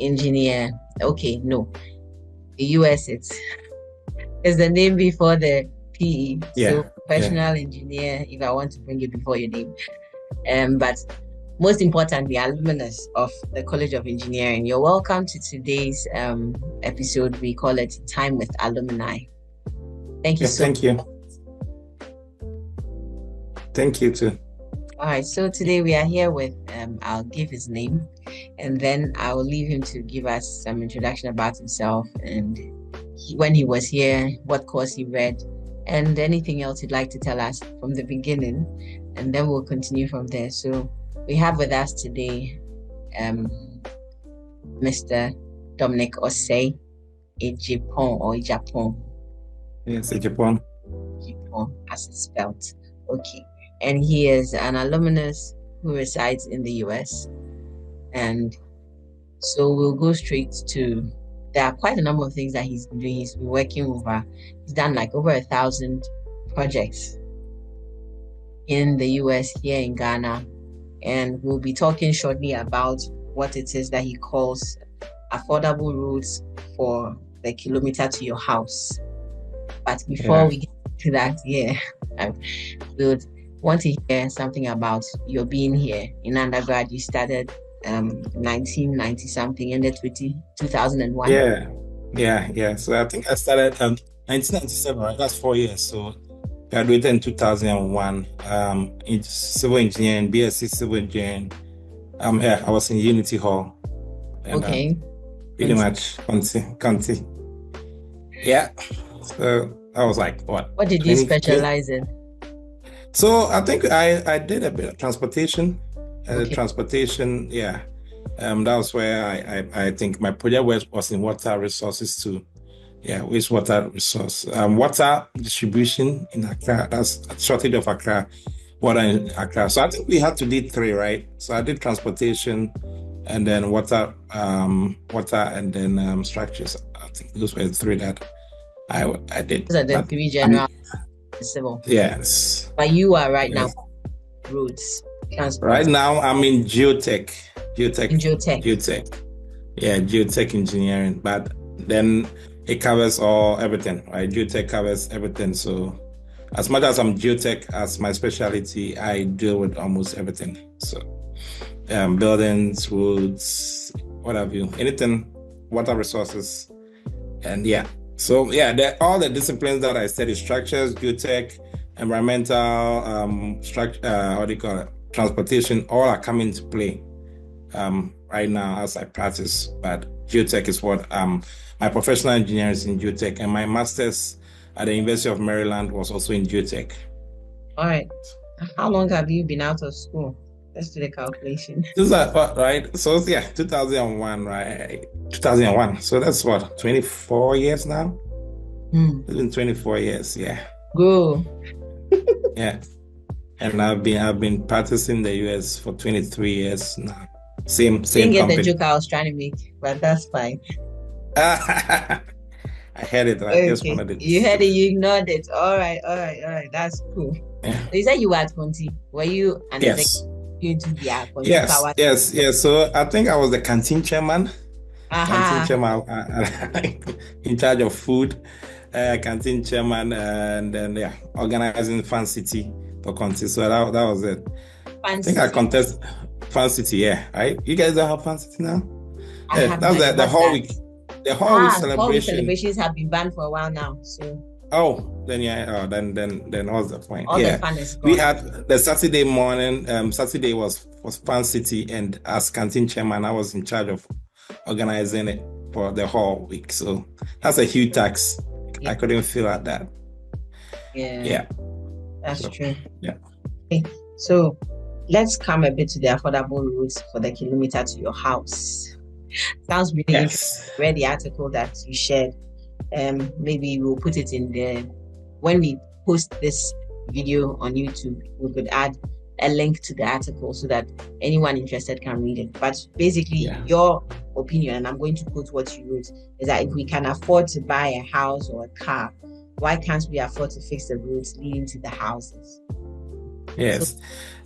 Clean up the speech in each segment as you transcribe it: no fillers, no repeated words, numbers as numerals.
engineer. Okay, no. The US, it's the name before the PE. So Yeah, yeah. professional engineer, if I want to bring it before your name. But most importantly, alumnus of the College of Engineering. You're welcome to today's episode. We call it Time with Alumni. Thank you Yeah, so much. thank you. Thank you too. All right, so today we are here with, I'll give his name, and then I'll leave him to give us some introduction about himself and when he was here, what course he read, and anything else he'd like to tell us from the beginning, and then we'll continue from there. So we have with us today Mr. Dominic Agyepong or Agyepong. Yes, Agyepong. Agyepong, as it's spelled. Okay. And he is an alumnus who resides in the US. And so we'll go straight to, there are quite a number of things that he's been doing. He's been working he's done like over 1,000 projects in the US, here in Ghana. And we'll be talking shortly about what it is that he calls affordable routes for the kilometer to your house. But before we get to that, I would want to hear something about your being here in undergrad. You started 1990 something, ended 2001. Yeah. So I think I started 1997, right? That's 4 years. So graduated in 2001 in civil engineering, BSc civil engineering. Yeah, I was in Unity Hall. And, okay. Pretty much Conti. Yeah. So I was like, what? What did you specialize in? So I think I did a bit of transportation. Transportation, yeah. That was where I think my project was in water resources too. Yeah, wastewater resource. Water distribution in Accra. That's a shortage of Accra. Water in Accra. So I think we had to do 3, right? So I did transportation and then water and then structures. I think those were the 3 that I did. Those are the 3 general civil. Yes. But you are right now roads, transport. Right now I'm in geotech. Geotech. Yeah, geotech engineering. But then it covers everything, right? Geotech covers everything. So as much as I'm geotech as my specialty, I deal with almost everything. So buildings, roads, what have you, anything, water resources, and yeah. So yeah, all the disciplines that I study: structures, geotech, environmental, structure, transportation, all are coming into play right now as I practice. But geotech is what my professional engineering is in geotech, and my master's at the University of Maryland was also in geotech. All right. How long have you been out of school? Let's do the calculation. This is right. So yeah, 2001, right? 2001. So that's what, 24 years now? It's been 24 years, yeah. Go. Yeah. And I've been practicing the US for 23 years now. Same Didn't get company. the joke I was trying to make, but that's fine. I heard it. I just wanted it. You heard it, you ignored it. All right. That's cool. Yeah. So you said you were at Conti. Were you an executive? Yes. So I think I was the canteen chairman. Canteen chairman in charge of food. Canteen chairman, and then organizing Fan City for Conti. So that was it. I think I contest Fan City, right? You guys don't have Fan City now? Yeah, that's the whole week. The whole week celebration. Whole week celebrations have been banned for a while now. So then what's the point? All the fun is gone. We had the Saturday morning. Saturday was Fan City, and as canteen chairman, I was in charge of organizing it for the whole week. So that's a huge tax. I couldn't feel at that. Yeah. That's true. Yeah. Okay. So let's come a bit to the affordable routes for the kilometer to your house. Sounds really interesting. I read the article that you shared. Maybe we'll put it in there. When we post this video on YouTube, we could add a link to the article so that anyone interested can read it. But basically, your opinion, and I'm going to quote what you wrote, is that if we can afford to buy a house or a car, why can't we afford to fix the roads leading to the houses? Yes.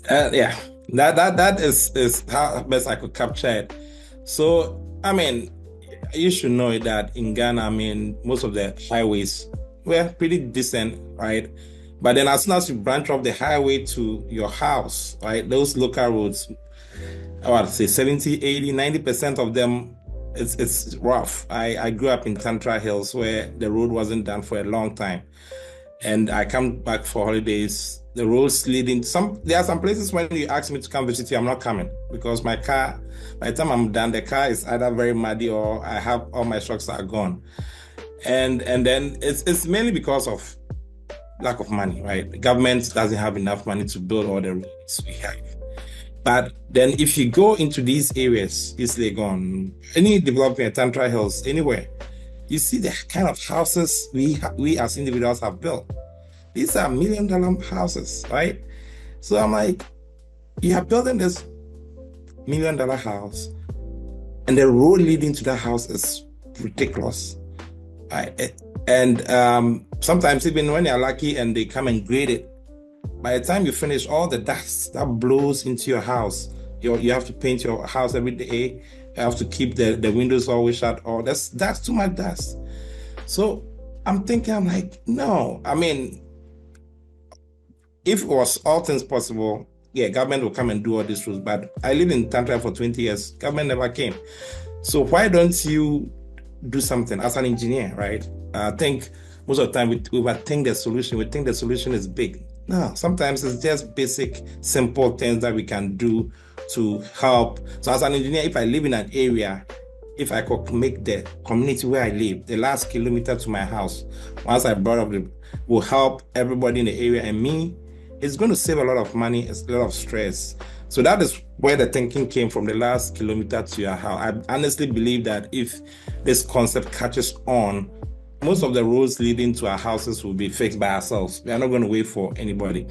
That is how best I could capture it. So I mean, you should know that in Ghana, I mean, most of the highways were pretty decent, right? But then as soon as you branch off the highway to your house, right, those local roads, I would say 70, 80, 90% of them, it's rough. I grew up in Tantra Hills where the road wasn't done for a long time. And I come back for holidays. The roads leading there are some places when you ask me to come visit you, I'm not coming because my car, by the time I'm done, the car is either very muddy or I have all my shocks are gone. And then it's mainly because of lack of money, right? The government doesn't have enough money to build all the roads we have. But then if you go into these areas, East Legon, any development, Tantra Hills, anywhere, you see the kind of houses we as individuals have built. These are $1 million houses, right? So I'm like, you are building this $1 million house, and the road leading to that house is ridiculous. And sometimes even when you're lucky and they come and grade it, by the time you finish, all the dust that blows into your house, you have to paint your house every day. You have to keep the windows always shut. Or that's too much dust. So I'm like, no. I mean, if it was all things possible, yeah, government will come and do all these rules. But I lived in Tantra for 20 years. Government never came. So why don't you do something as an engineer, right? I think most of the time we overthink the solution. We think the solution is big. No, sometimes it's just basic, simple things that we can do to help. So as an engineer, if I live in an area, if I could make the community where I live, the last kilometer to my house, once I brought up will help everybody in the area and me, it's going to save a lot of money, it's a lot of stress. So that is where the thinking came from, the last kilometer to your house. I honestly believe that if this concept catches on, most of the roads leading to our houses will be fixed by ourselves. We are not going to wait for anybody.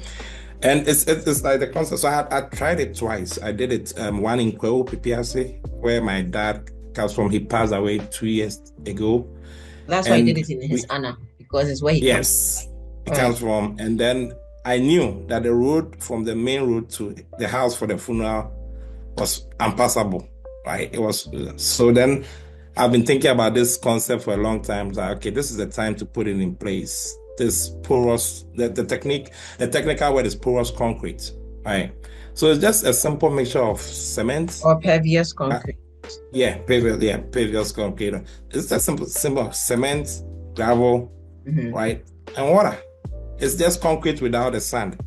And it's like the concept. So I tried it twice. I did it one in Kweo, Pipiase, where my dad comes from. He passed away 2 years ago. That's why I did it in his honor, because it's where he comes Yes, from. it comes from. And then I knew that the road from the main road to the house for the funeral was unpassable, right? It was. So then I've been thinking about this concept for a long time. Like, okay, this is the time to put it in place. This porous, the technical word is porous concrete, right? So it's just a simple mixture of cement. Or pervious concrete. Previous concrete. It's a simple cement, gravel, right, and water. It's just concrete without the sand.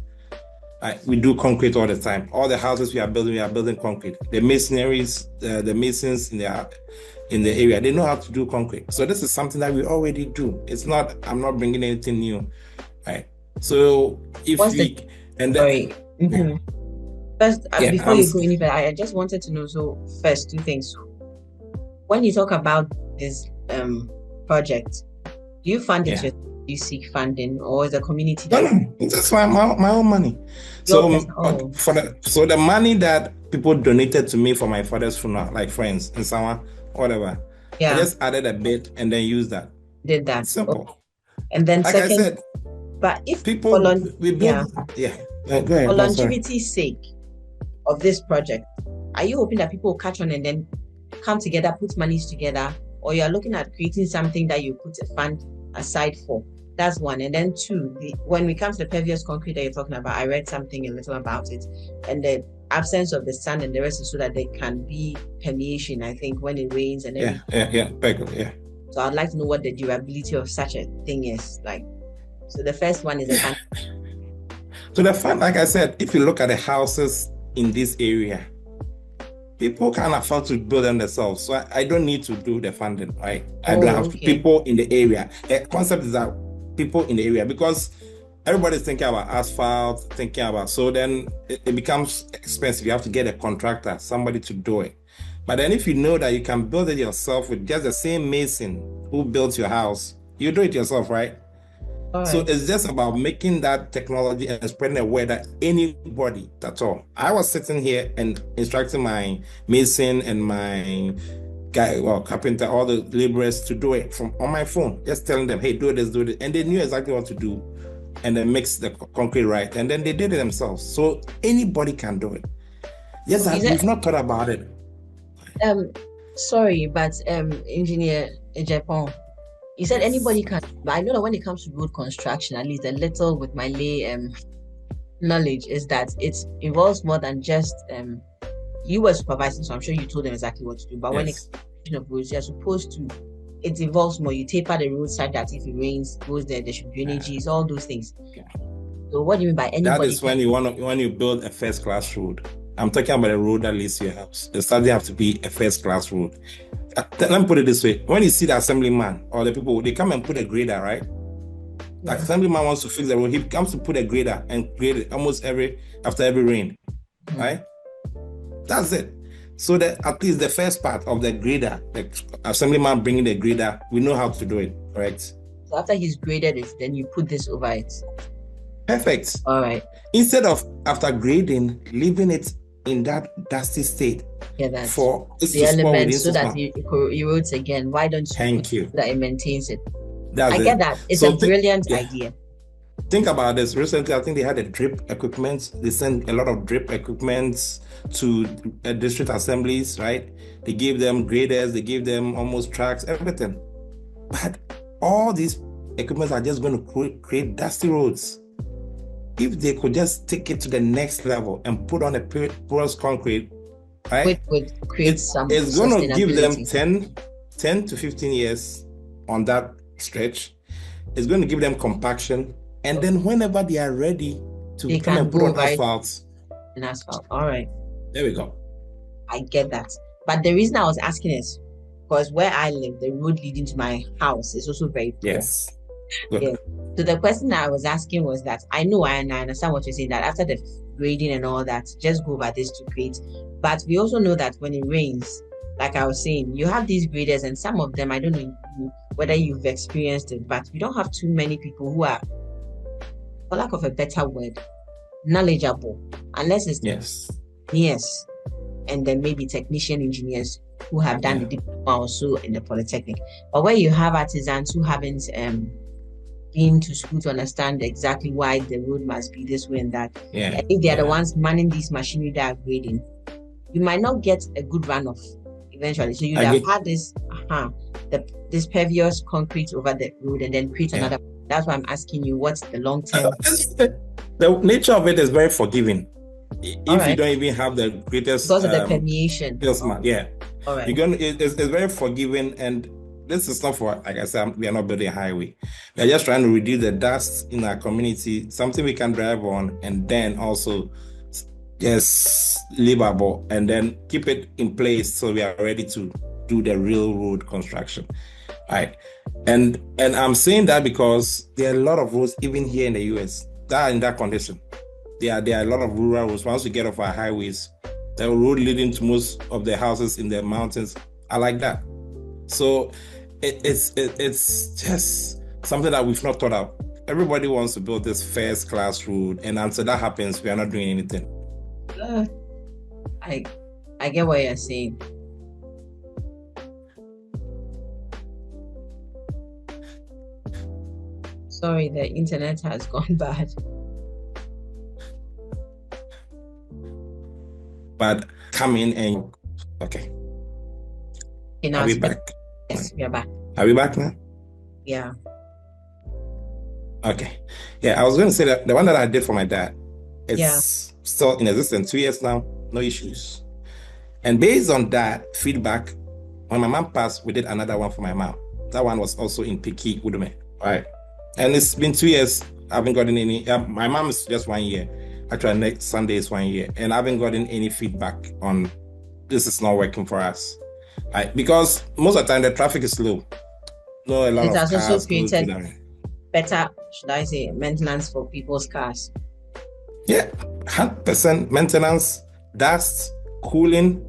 We do concrete all the time. All the houses we are building concrete. The masons in the area, they know how to do concrete. So this is something that we already do. I'm not bringing anything new, right? So sorry. First, before you go any further, I just wanted to know. So first, two things. When you talk about this project, do you fund it yourself? Do you seek funding, or is the community? No, that's my own money. So the money that people donated to me for my father's funeral, like friends and someone, whatever, I just added a bit and then used that. Did that. It's simple. Okay. And then like second, I said, but if people go ahead, for longevity's sake of this project, are you hoping that people will catch on and then come together, put monies together, or you're looking at creating something that you put a fund aside for? That's one. And then two, when it comes to the pervious concrete that you're talking about, I read something a little about it, and the absence of the sand and the rest is so that there can be permeation, I think, when it rains and everything. So I'd like to know what the durability of such a thing is like. So the first one is the fund. So the fund, like I said, if you look at the houses in this area, people can afford to build them themselves. So I don't need to do the funding, right? I don't have people in the area. The concept is that people in the area, because everybody's thinking about asphalt, so then it becomes expensive. You have to get a contractor, somebody to do it. But then if you know that you can build it yourself with just the same mason who built your house, you do it yourself, right? So it's just about making that technology and spreading the word that anybody at all. I was sitting here and instructing my mason and my carpenter, all the laborers to do it from on my phone, just telling them, hey, do this, and they knew exactly what to do, and then mix the concrete right, and then they did it themselves. So anybody can do it. Yes, we've not thought about it. Sorry, but Engineer Agyepong, you said Yes. anybody can, but I know that when it comes to road construction, at least a little with my lay knowledge, is that it involves more than just you were supervising, so I'm sure you told them exactly what to do. But when it Yes. comes to roads, you're supposed to, it involves more. You taper the roadside that if it rains, goes there, there should be drainages, all those things. Okay. So what do you mean by That anybody is can? when you build a first class road. I'm talking about a road that leads to your house. It doesn't have to be a first class road. Let me put it this way: when you see the assemblyman or the people, they come and put a grader, right? The Yeah. assemblyman wants to fix the road. He comes to put a grader and grade it almost after every rain, Mhm. right? That's it. So that at least the first part of the grader, the assemblyman bringing the grader, we know how to do it, correct? So after he's graded it, then you put this over it. Perfect. All right. Instead of after grading, leaving it in that dusty state Yeah, that's for it the to spoil within elements so 6 that months. it erodes again. Why don't you put Thank you. that it maintains it? That's I get it. that. It's a So brilliant yeah, idea. think about this. Recently, I think they had a drip equipment. They sent a lot of drip equipment to district assemblies, right? They gave them graders, they gave them almost tracks, everything. But all these equipments are just going to create dusty roads. If they could just take it to the next level and put on a porous concrete, Which right? would create some It's going to give them sustainability. 10 to 15 years on that stretch. It's going to give them compaction. And then whenever they are ready to They come can and put go on over it asphalt, in asphalt. All right. there we go. I get that. But the reason I was asking is because where I live, the road leading to my house is also very poor. Yes. Good. Yeah. So the question I was asking was that I know and I understand what you're saying that after the grading and all that, just go over this to create. But we also know that when it rains, like I was saying, you have these graders and some of them, I don't know whether you've experienced it, but we don't have too many people who are, for lack of a better word, knowledgeable, unless it's Yes. yes, and then maybe technician engineers who have done Yeah. the diploma also in the polytechnic. But where you have artisans who haven't been to school to understand exactly why the road must be this way and that, Yeah. and if they are the Yeah. ones manning these machinery that are grading, you might not get a good runoff eventually. So you'd I have get, had this pervious concrete over the road and then create yeah. another. That's why I'm asking you, what's the long term? The nature of it is very forgiving. All If you right, don't even have the greatest because of the permeation. salesman, yeah, All right. you're gonna. It's very forgiving, and this is not for, like I said, we are not building a highway. We are just trying to reduce the dust in our community, something we can drive on, and then also just livable, and then keep it in place so we are ready to do the real road construction. Right. And I'm saying that because there are a lot of roads, even here in the US, that are in that condition. There are a lot of rural roads. Once we get off our highways, the road leading to most of the houses in the mountains are like that. So it's just something that we've not thought of. Everybody wants to build this first class road, and until that happens, we are not doing anything. I I get what you're saying. Sorry, the internet has gone bad. But come in and okay. Okay, now Are we it's better. back? Yes, we are back. Are we back now? Yeah. Okay. Yeah, I was going to say that the one that I did for my dad, Yeah. it's still in existence, 2 years now, no issues. And based on that feedback, when my mom passed, we did another one for my mom. That one was also in Piki, Udume. Right. And it's been 2 years. I haven't gotten any. My mom is just 1 year. Actually, next Sunday is 1 year. And I haven't gotten any feedback on this is not working for us. Right. Because most of the time, the traffic is low. No, a lot It of has also cars go to created that. better, should I say, maintenance for people's cars. Yeah, 100% maintenance, dust, cooling,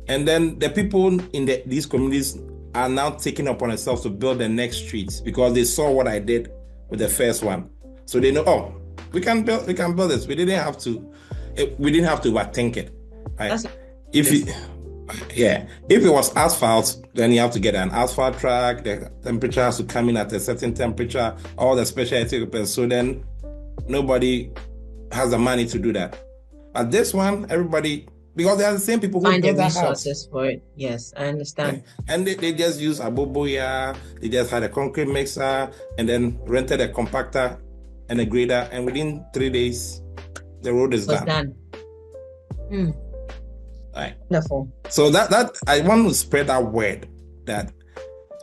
and then the people in these communities are now taking upon themselves to build the next streets because they saw what I did with the first one, so they know, oh, we can build this. We didn't have to overthink it, right? That's If you, yeah, if it was asphalt, then you have to get an asphalt track. The temperature has to come in at a certain temperature. All the specialty equipment. So then nobody has the money to do that. But this one, everybody because they are the same people who Find the built that house. resources for it. Yes, I understand. And they just use aboboya, they just had a concrete mixer and then rented a compactor and a grader, and within 3 days, the road is done. Right. Wonderful. So that I want to spread that word that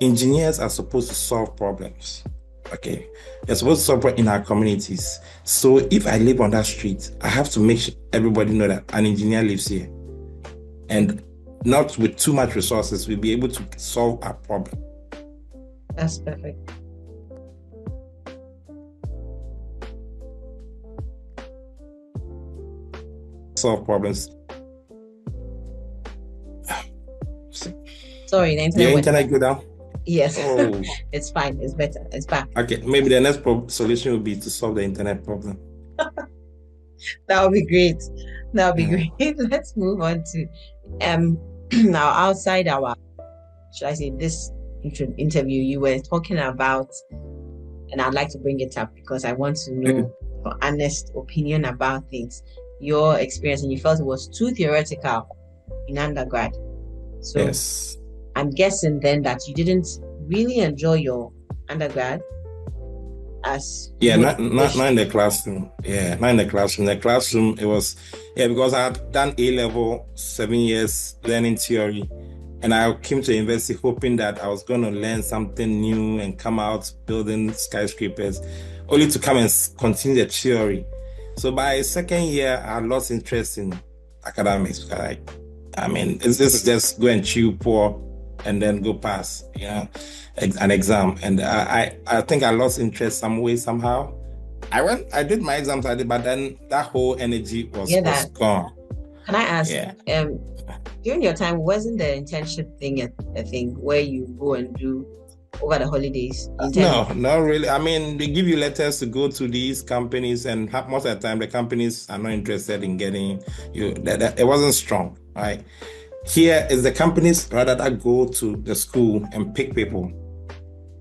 engineers are supposed to solve problems. Okay, they're supposed to solve in our communities. So if I live on that street, I have to make sure everybody know that an engineer lives here, and not with too much resources, we'll be able to solve our problem. That's perfect. Solve problems. Sorry, the internet go down. Yes, it's fine. It's better. It's back. Okay, maybe the next solution will be to solve the internet problem. That would be great. That would be great. Let's move on to now outside our, should I say, this interview, you were talking about, and I'd like to bring it up because I want to know your honest opinion about things, your experience, and you felt it was too theoretical in undergrad. So yes. I'm guessing then that you didn't really enjoy your undergrad as not in the classroom. Yeah, not in the classroom. In the classroom, it was because I had done A-level 7 years learning theory, and I came to university hoping that I was going to learn something new and come out building skyscrapers, only to come and continue the theory. So by second year, I lost interest in academics. I mean, this is just go and chew poor and then go pass, an exam. And I think I lost interest some way, somehow. I did my exams, but then that whole energy was gone. Can I ask, during your time, wasn't the internship thing a thing where you go and do over the holidays? No, not really. I mean, they give you letters to go to these companies, and most of the time the companies are not interested in getting you. It wasn't strong, right? Here is the companies rather that go to the school and pick people.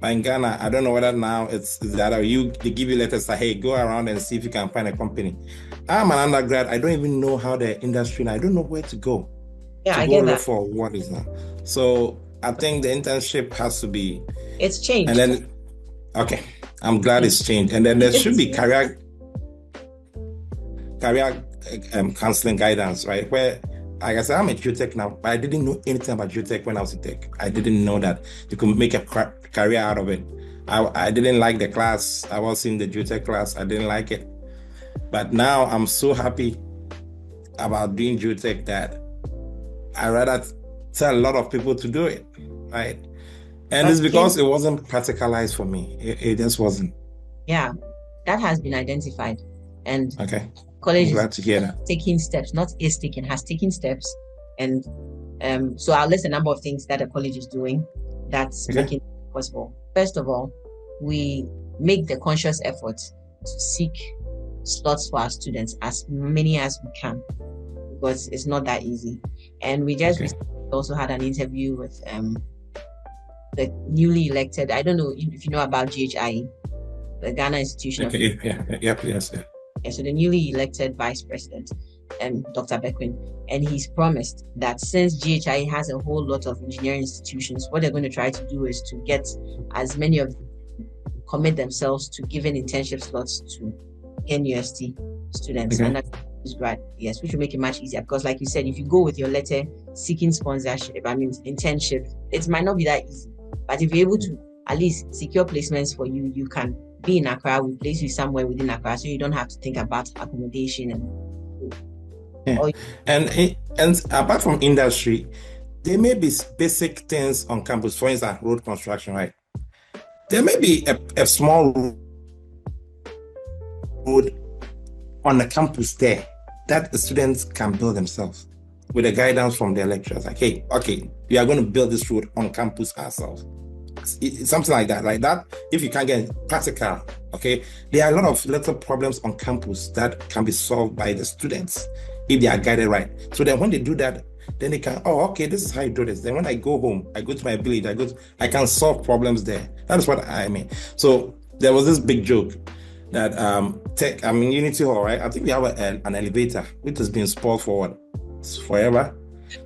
But in Ghana, I don't know whether now it's that they give you letters that, hey, go around and see if you can find a company. I'm an undergrad. I don't even know how the industry, and I don't know where to go. Yeah, I get that. For what is that? So I think the internship has to be. It's changed. And then, okay, I'm glad it's changed. And then there should be career counseling guidance, right? Where, like I said, I'm a geotech now, but I didn't know anything about geotech when I was in tech. I didn't know that you could make a career out of it. I didn't like the class. I was in the geotech class. I didn't like it. But now I'm so happy about doing geotech that I rather tell a lot of people to do it, right? And it's because it wasn't practicalized for me. It just wasn't. Yeah, that has been identified. And college glad to hear that. Taking steps, not is taking, has taken steps. And so I'll list a number of things that the college is doing that's making it possible. First of all, we make the conscious effort to seek slots for our students, as many as we can, because it's not that easy. And we just also had an interview with the newly elected, I don't know if you know about GHIE, the Ghana Institution. Yes. So the newly elected vice president, Dr. Bequin, and he's promised that since GHIE has a whole lot of engineering institutions, what they're going to try to do is to get as many of them commit themselves to giving internship slots to NUST students and grad, which will make it much easier, because like you said, if you go with your letter seeking sponsorship, internship, it might not be that easy. But if you're able to at least secure placements for you, you can be in Accra, we place you somewhere within Accra, so you don't have to think about accommodation and apart from industry, there may be basic things on campus. For instance, road construction, right? There may be a small road on the campus there that the students can build themselves with the guidance from their lecturers. Like, hey, we are going to build this road on campus ourselves. It's something like that. If you can't get practical, there are a lot of little problems on campus that can be solved by the students if they are guided right. So then when they do that, then they can, this is how you do this. Then when I go home, I go to my village, I can solve problems there. That is what I mean. So there was this big joke that Unity Hall, right? I think we have an elevator which has been spoiled forward. forever.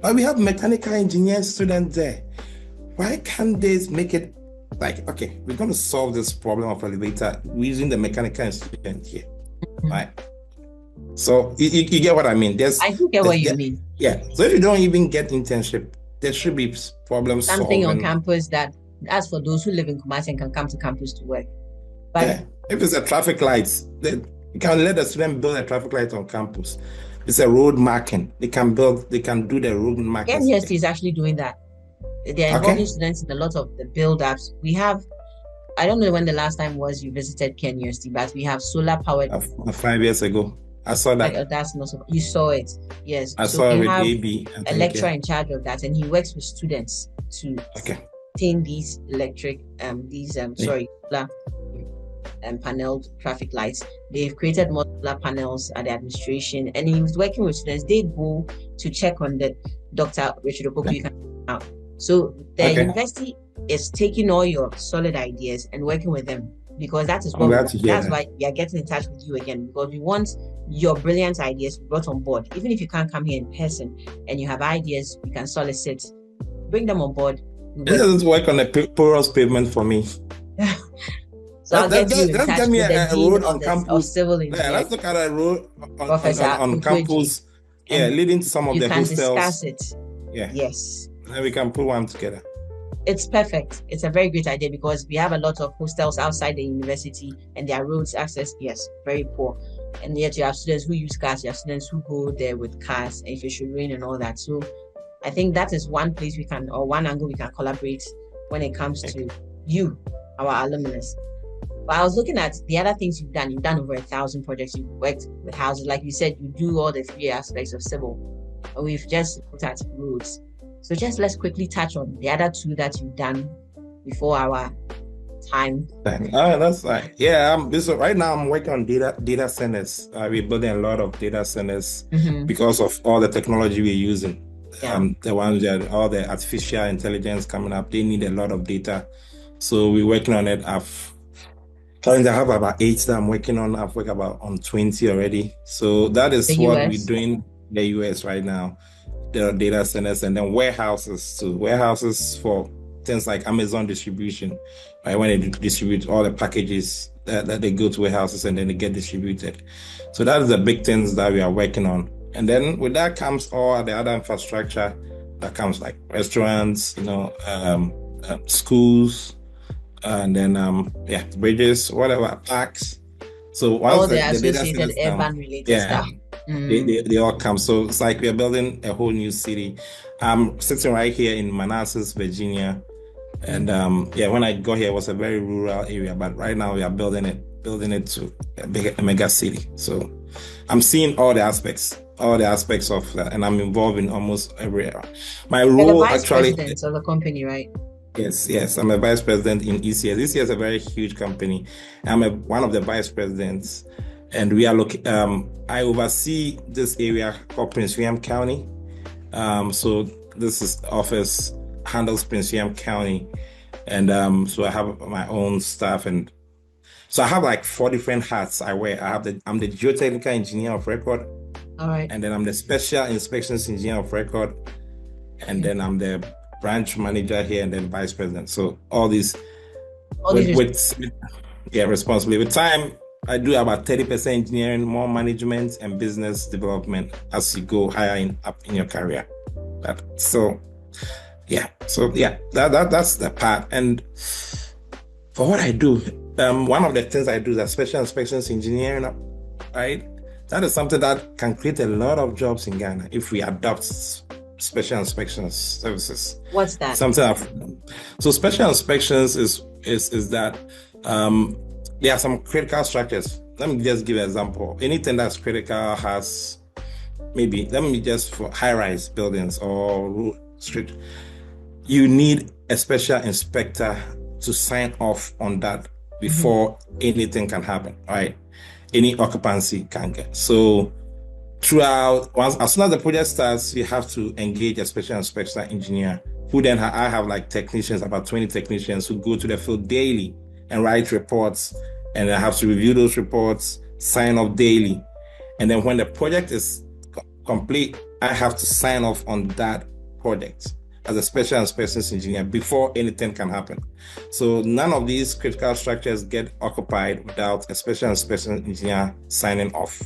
But we have mechanical engineering students there. Why can't they make it like, okay, we're going to solve this problem of elevator using the mechanical student here, right? So you get what I mean? I do get what you mean. Yeah. So if you don't even get internship, there should be problem Something on solving. campus that's for those who live in Kumasi and can come to campus to work. But yeah, if it's a traffic lights, then you can let the student build a traffic light on campus. It's a road marking. They can do the road marking. NUST is actually doing that. They're involving students in a lot of the build-ups. We have, I don't know when the last time was you visited Ken University, but we have solar powered. 5 years ago. I saw that. That's not so. You saw it, yes. I saw it with AB. A lecturer in charge of that, and he works with students to obtain these solar paneled traffic lights. They've created more solar panels at the administration, and he was working with students. They go to check on the Dr. Richard Opoku out. So the university is taking all your solid ideas and working with them, because that is what that's why we are getting in touch with you again, because we want your brilliant ideas brought on board. Even if you can't come here in person and you have ideas, we can solicit, bring them on board. It doesn't work on a porous pavement for me. So I'll get you in touch with the road on campus of civil engineering. Let's look at a road on campus. Yeah, leading to some of the hostels. You can discuss it. Yeah. Yes. And we can put one together. It's perfect. It's a very great idea, because we have a lot of hostels outside the university and their roads access, yes, very poor. And yet you have students who use cars, you have students who go there with cars, and if it should rain and all that. So I think that is one place one angle we can collaborate when it comes to you, our alumnus. But I was looking at the other things you've done. You've done over 1,000 projects. You've worked with houses. Like you said, you do all the 3 aspects of civil. We've just looked at roads. So let's quickly touch on the other 2 that you've done before our time. That's right. Yeah, right now I'm working on data centers. We're building a lot of data centers because of all the technology we're using. Yeah. The ones that all the artificial intelligence coming up, they need a lot of data. So we're working on it. Currently, I have about 8 that I'm working on. I've worked on 20 already. So that is what we're doing in the US right now. There are data centers and then warehouses. So warehouses for things like Amazon distribution, right? When they distribute all the packages that they go to warehouses and then they get distributed. So that is the big things that we are working on. And then with that comes all the other infrastructure that comes, like restaurants, schools, and then bridges, whatever, parks. So all the associated urban related stuff. They all come. So it's like we're building a whole new city. I'm sitting right here in Manassas, Virginia. And when I got here, it was a very rural area, but right now we are building it to a mega city. So I'm seeing all the aspects of that, and I'm involved in almost every area. My role actually, president of the company, right? Yes. I'm a vice president in ECS. ECS is a very huge company. I'm one of the vice presidents, and we are I oversee this area called Prince William County. So this office handles Prince William County, and so I have my own staff, and so I have like 4 different hats I wear. I'm the geotechnical engineer of record. All right. And then I'm the special inspections engineer of record, and then I'm the branch manager here, and then vice president. So all these responsibility. With time, I do about 30% engineering, more management and business development as you go higher up in your career. That's the part. And for what I do, one of the things I do is a special inspections engineering, right? That is something that can create a lot of jobs in Ghana if we adopt special inspections services. What's that? So special inspections is that there are some critical structures. Let me just give an example. Anything that's critical has for high-rise buildings or street, you need a special inspector to sign off on that before anything can happen, right? Any occupancy can get. So as soon as the project starts, you have to engage a special inspection engineer who then I have like technicians, about 20 technicians who go to the field daily and write reports, and I have to review those reports, sign off daily. And then when the project is complete, I have to sign off on that project as a special inspections engineer before anything can happen. So none of these critical structures get occupied without a special inspection engineer signing off.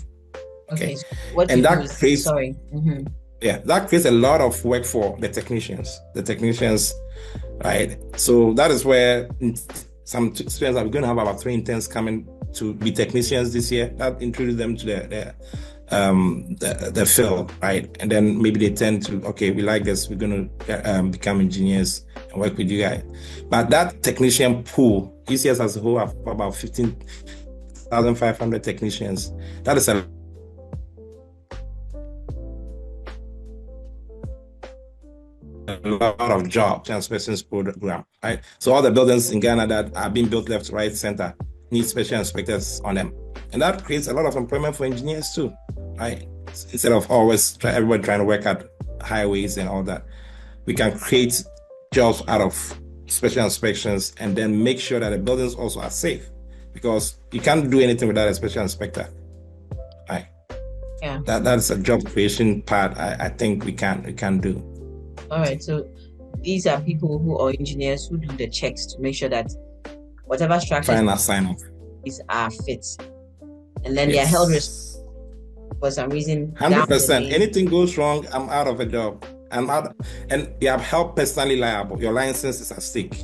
Okay. So what And you do that is, creates, sorry. yeah, that creates a lot of work for the technicians. Right? So that is where some students are going to have about 3 interns coming to be technicians this year. That introduce them to the field, right? And then maybe they tend to, okay, we like this, we're going to become engineers and work with you guys. But that technician pool, ECS as a whole, have about 15,500 technicians. That is a lot of jobs inspections program, right? So all the buildings in Ghana that are being built left, right, center need special inspectors on them, and that creates a lot of employment for engineers too, right? Instead of always everybody trying to work at highways and all that, we can create jobs out of special inspections and then make sure that the buildings also are safe, because you can't do anything without a special inspector, right? Yeah. That's a job creation part. I think we can do. All right. So these are people who are engineers who do the checks to make sure that whatever structures Final sign off are fit, and then they are held responsible for some reason. 100%. Anything goes wrong, I'm out of a job. I'm out, and you have held personally liable. Your license is at stake.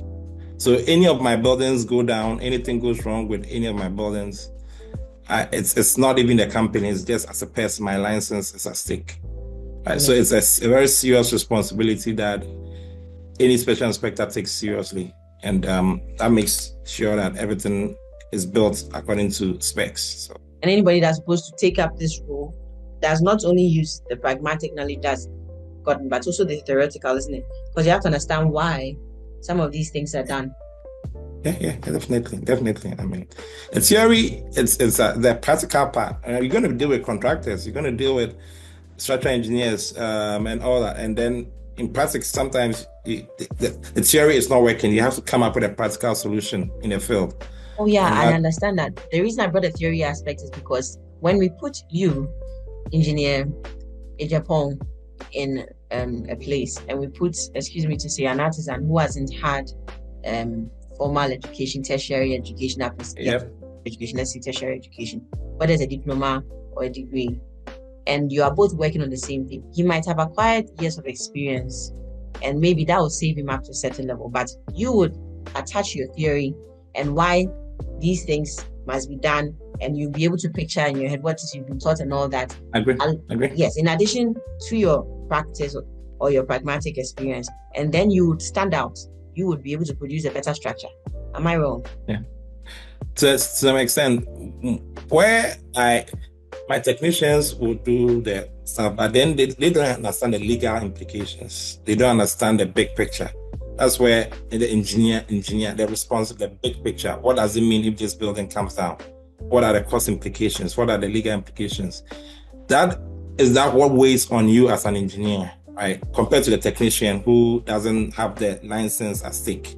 So any of my buildings go down, anything goes wrong with any of my buildings, it's not even the company, it's just as a person, my license is at stake. Right? So it's a very serious responsibility that any special inspector takes seriously. And that makes sure that everything is built according to specs. So. And anybody that's supposed to take up this role does not only use the pragmatic knowledge that's gotten, but also the theoretical, isn't it? Because you have to understand why some of these things are done. Yeah, definitely. I mean, the theory, it's the practical part. You're going to deal with contractors, you're going to deal with structural engineers and all that. And then in practice, sometimes the theory is not working. You have to come up with a practical solution in the field. Oh yeah, I understand that. The reason I brought the theory aspect is because when we put you, Engineer Agyepong, in a place, and we put, excuse me to say, an artisan who hasn't had formal education, tertiary education, education, let's say tertiary education, whether it's a diploma or a degree, and you are both working on the same thing, he might have acquired years of experience, and maybe that will save him up to a certain level. But you would attach your theory and why these things must be done, and you'll be able to picture in your head what is you've been taught and all that. Agree. Yes, in addition to your practice or your pragmatic experience, and then you would stand out. You would be able to produce a better structure. Am I wrong? Yeah. To some extent, where my technicians will do the stuff, but then they don't understand the legal implications. They don't understand the big picture. That's where the engineer, they're responsible for the big picture. What does it mean if this building comes down? What are the cost implications? What are the legal implications? That what weighs on you as an engineer, right? Compared to the technician who doesn't have the license at stake.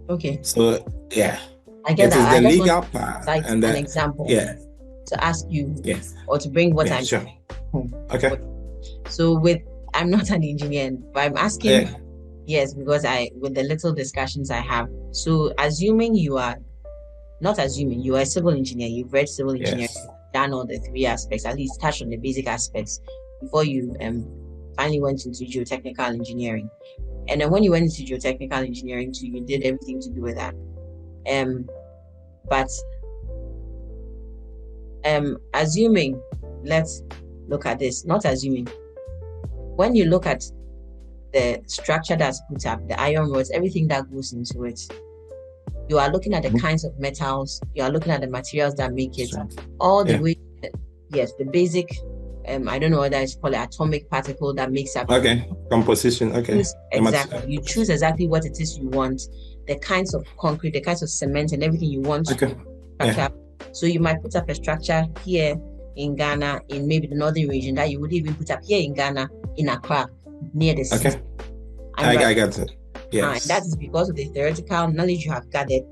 Okay. So yeah. I get that. It is the legal part. And an example. Yeah. To ask you. Yes. Or to bring what I'm sure. Okay. So I'm not an engineer, but I'm asking. Yeah. Yes, because with the little discussions I have. So assuming you are a civil engineer, you've read civil engineering, done all the 3 aspects, at least touched on the basic aspects before you finally went into geotechnical engineering. And then when you went into geotechnical engineering too, you did everything to do with that. But assuming, let's look at this, not assuming, when you look at the structure that's put up, the iron rods, everything that goes into it, you are looking at the kinds of metals, you are looking at the materials that make it, all the way, yes, the basic, I don't know whether it's called atomic particle that makes up. Okay, composition, okay. Exactly. You choose exactly what it is you want, the kinds of concrete, the kinds of cement and everything you want. Okay. So you might put up a structure here in Ghana, in maybe the northern region, that you would even put up here in Ghana, in Accra, near the sea. Okay. I got it. Yes. That is because of the theoretical knowledge you have gathered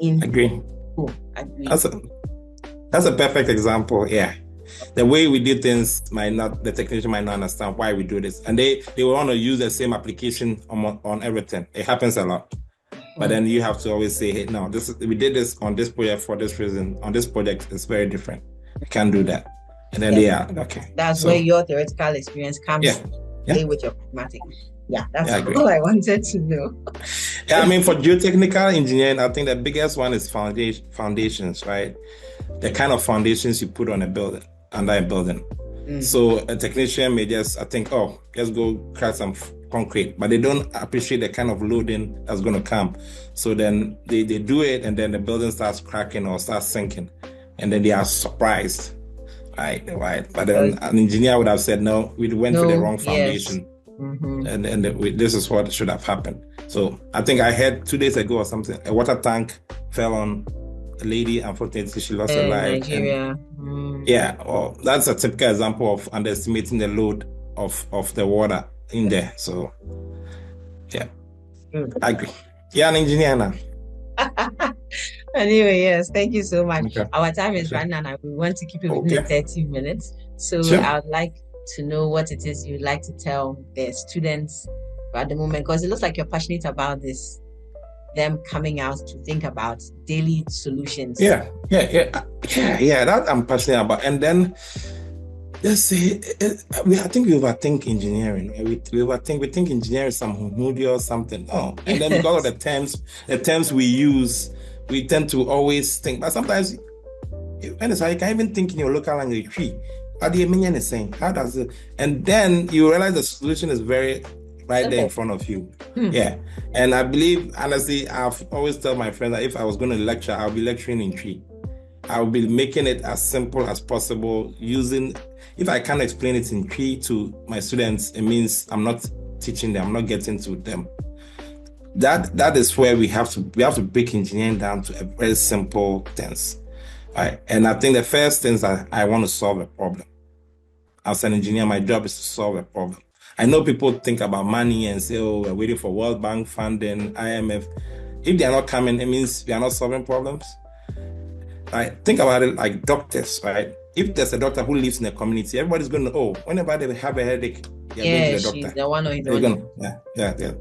in. Agree. Cool. Agree. That's a perfect example. Yeah. the way we do things the technician might not understand why we do this. And they will want to use the same application on everything. It happens a lot. But then you have to always say, hey, no, we did this on this project for this reason. On this project, it's very different. You can't do that. And then okay. That's where your theoretical experience comes play with your pragmatic. Yeah, that's all I wanted to know. Yeah, I mean, for geotechnical engineering, I think the biggest one is foundations, right? The kind of foundations you put on a building, under a building. So a technician may just, let's go crack some concrete, but they don't appreciate the kind of loading that's going to come. So then they do it, and then the building starts cracking or starts sinking, and then they are surprised, right? But then an engineer would have said, no, we went for the wrong foundation. Yes. And this is what should have happened. So I think I heard 2 days ago or something, a water tank fell on a lady. Unfortunately, she lost her life. Nigeria. Well, that's a typical example of underestimating the load of the water in there. So I agree. Yeah, an engineer now. Anyway, yes, thank you so much. Okay. Our time is running and we want to keep it within 30 minutes. So I would like to know what it is you'd like to tell the students at the moment, because it looks like you're passionate about this, them coming out to think about daily solutions. That I'm passionate about. And then let's say I think we overthink engineering. We think engineering is some hoodie or something. Oh, and then because of the terms we use, we tend to always think. But sometimes when it's like, you can even think in your local language. How do you mean anything? How does it? And then you realize the solution is very right there in front of you. Yeah. And I believe, honestly, I've always told my friends that if I was going to lecture, I'll be lecturing in tree. I'll be making it as simple as possible if I can't explain it in tree to my students, it means I'm not teaching them, I'm not getting to them. That is where we have to break engineering down to a very simple things. Right. And I think the first thing is that I want to solve a problem. As an engineer, my job is to solve a problem. I know people think about money and say, oh, we're waiting for World Bank funding, IMF. If they are not coming, it means we are not solving problems. Right? Think about it like doctors, right? If there's a doctor who lives in a community, everybody's going to, whenever they have a headache, they're going to the doctor. She's the one or he's the one. Yeah.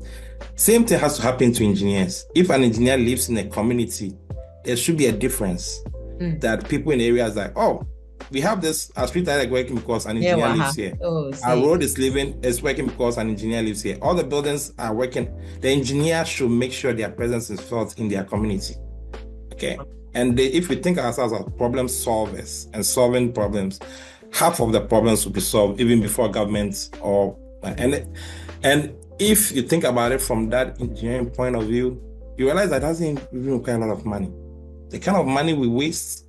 Same thing has to happen to engineers. If an engineer lives in a community, there should be a difference. That people in areas like, we have this, our street light working because an engineer lives here. Our road is working because an engineer lives here. All the buildings are working. The engineer should make sure their presence is felt in their community. Okay. And if we think ourselves as problem solvers and solving problems, half of the problems will be solved even before government and if you think about it from that engineering point of view, you realize that doesn't even require a lot of money. The kind of money we waste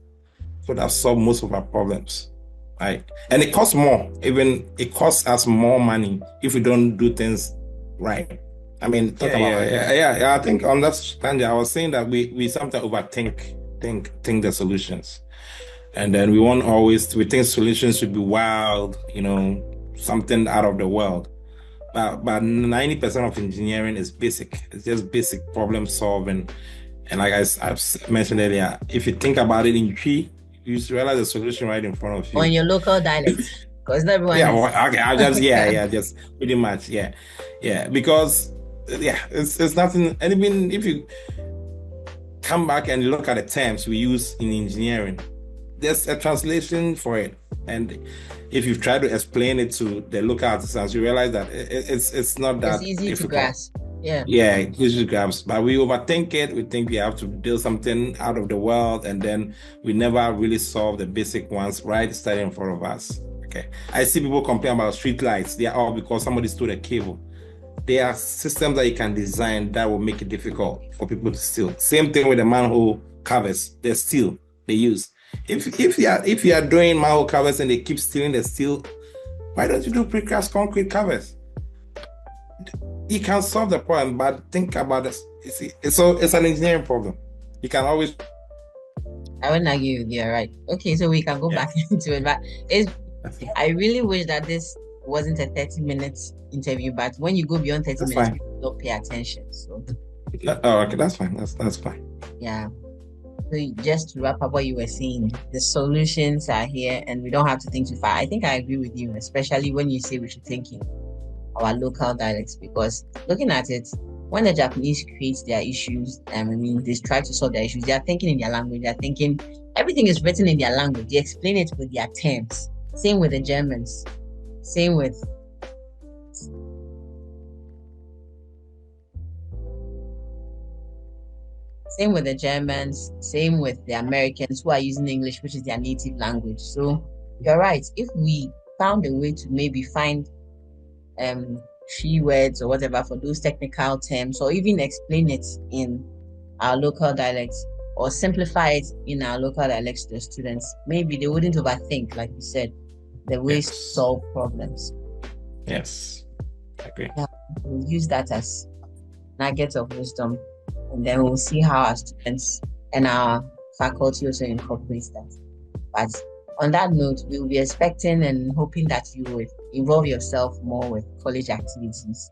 could have solved most of our problems, right? And it costs more. Even it costs us more money if we don't do things right. I mean, I think on that stand, I was saying that we sometimes overthink the solutions, and then we think solutions should be wild, something out of the world. But 90% of engineering is basic. It's just basic problem solving. And like I've mentioned earlier, if you think about it in tree, you realize the solution right in front of you. On your local dialect, because everyone. Just pretty much, because it's nothing. And even if you come back and look at the terms we use in engineering, there's a translation for it. And if you try to explain it to the local artisans, you realize that it's not that easy difficult. To grasp. It's easy to grasp, but we overthink it. We think we have to build something out of the world, and then we never really solve the basic ones right starting in front of us. Okay, I see people complain about street lights. They are all because somebody stole a cable. There are systems that you can design that will make it difficult for people to steal. Same thing with the manhole covers. They're steel they use. If you are doing manhole covers and they keep stealing the steel, why don't you do precast concrete covers? You can solve the problem, but think about this. It's an engineering problem. You can always. I wouldn't argue with you, right? Okay, so we can go back into it. But I really wish that this wasn't a 30-minute interview, but when you go beyond 30 minutes, people don't pay attention. So. Okay, that's fine. That's fine. Yeah. So just to wrap up what you were saying, the solutions are here and we don't have to think too far. I think I agree with you, especially when you say we should think in our local dialects, because looking at it, when the Japanese create their issues, I mean, they try to solve their issues, they are thinking in their language, they're thinking everything is written in their language, they explain it with their terms. Same with the Germans, same with the Germans, same with the Americans who are using English, which is their native language. So you're right. If we found a way to maybe find free words or whatever for those technical terms, or even explain it in our local dialects, or simplify it in our local dialects to the students, maybe they wouldn't overthink, like you said, the ways to solve problems. Yes, I agree. Yeah, we'll use that as nuggets of wisdom, and then we'll see how our students and our faculty also incorporates that. But on that note, we'll be expecting and hoping that you would involve yourself more with college activities.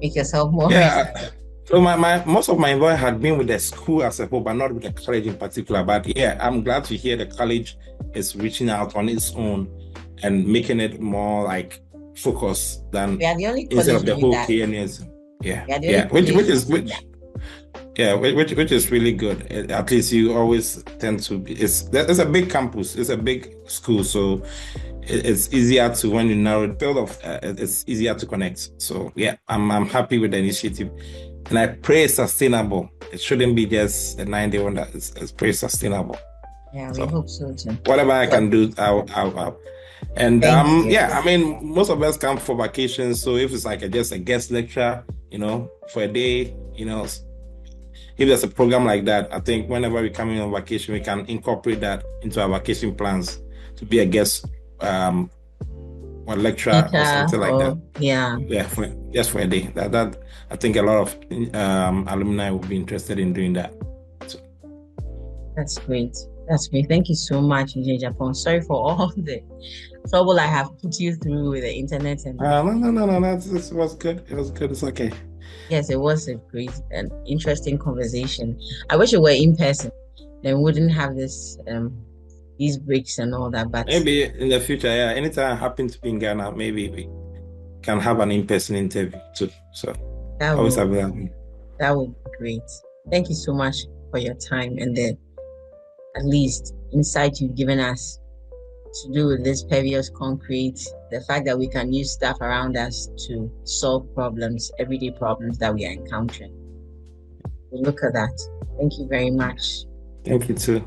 Make yourself more. Yeah. So my most of my involvement had been with the school as a whole, but not with the college in particular. But yeah, I'm glad to hear the college is reaching out on its own and making it more like focused than We are the only instead of the whole that. KNS. Yeah, We are the yeah, only which is really good. At least you always tend to be. It's a big campus. It's a big school, so it's easier to, when you narrow the field of it's easier to connect. So yeah, I'm happy with the initiative, and I pray it's sustainable. It shouldn't be just a 9-day wonder. It's pretty sustainable. Yeah, we hope so too. Whatever I can do, I'll. And yeah, I mean, most of us come for vacations, so if it's like just a guest lecture, for a day, if there's a program like that, I think whenever we come in on vacation, we can incorporate that into our vacation plans to be a guest or lecturer or something like that. Yeah. Yeah, just for a day. That I think a lot of alumni will be interested in doing that. So. That's great. That's great. Thank you so much, Agyepong. Sorry for all the trouble I have put you through with the internet. And no. It was good. It was good. It's okay. Yes, it was a great and interesting conversation. I wish it were in person. Then we wouldn't have this these breaks and all that. But maybe in the future, yeah. Anytime I happen to be in Ghana, maybe we can have an in-person interview too. So that would be great. Thank you so much for your time and the at least insight you've given us to do with this pervious concrete, the fact that we can use stuff around us to solve problems, everyday problems that we are encountering. We'll look at that. Thank you very much. Thank you too.